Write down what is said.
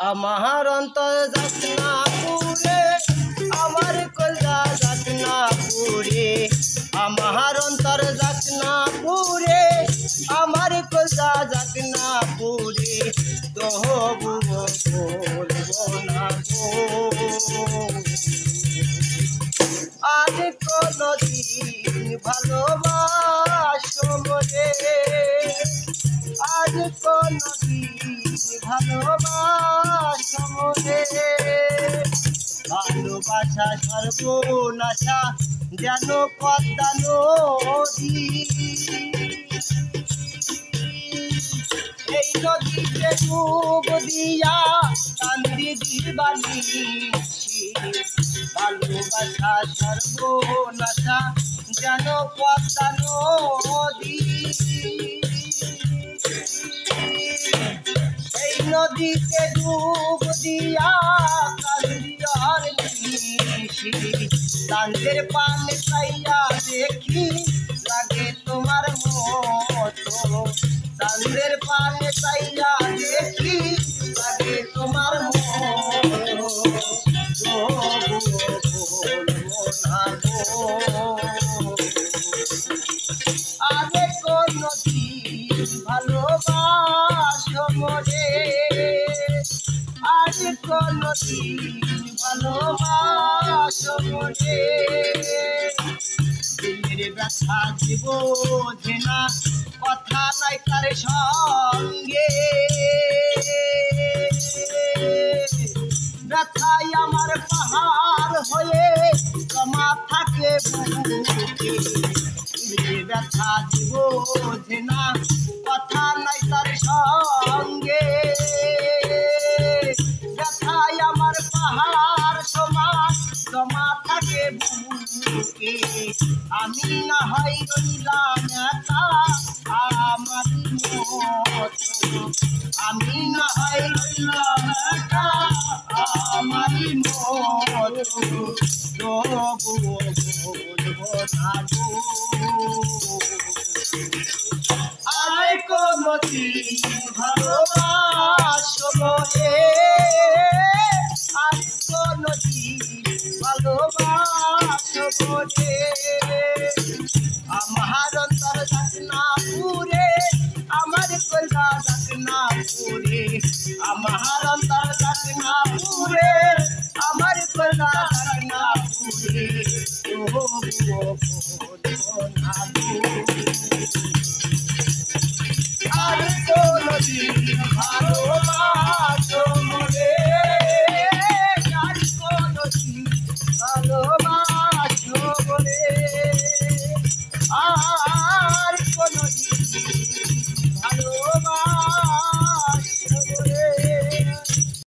আমার অন্তর যাতনা পুরে, আমার কলজা যাতনা পুরে, আমার অন্তর যাতনা পুরে, আমার কলজা যাতনা পুরে, তবু বলবো না গো আজ কোনদিন ভালোবাসো মোরে, আজ কোনদিন ভালোবাসো মোরে। ভালোবাসা সর্বনাশা যেন পদ্মা নদী, এই নদীতে ডুব দিয়া কান্দি দিবানি। ভালোবাসা সর্বনাশা যেন পদ্মা নদী, এই নদীতে ডুব দিয়া কান্দিয়ার নিশি। চাঁদের পানে চাইয়া দেখি লাগে তোমার মতো, চাঁদের পানে চাইয়া দেখি লাগে তোমার মতো, আরে কোনদিন ভালোবাসো মোরে, আজ কোনদিন ভালোবাসো মোরে। দিনের ব্যথা জীব বোঝে না, কথা নাই তার সঙ্গে, ব্যথাই আমার পাহাড় হয়ে জমা থাকে বুকে। ব্যথা জীব বোঝে না, কথা নাই তার সঙ্গে, ব্যথাই আমার পাহাড় সমান জমা থাকে বুকে। আমি না হয় রইলাম একা আমারই মতো, আমি না হয় রইলাম একা আমারই মতো, তবুও বলবো না গো আয় কোনদিন ভালোবাসো মোরে, আয় কোনদিন ভালোবাসো মোরে। আমার অন্তর যাতনা পুরে, আমার কলজা যাতনা পুরে, আমার অন্তর যাতনা পুরে, আমার কলজা যাতনা পুরে, তবুও বলবো না।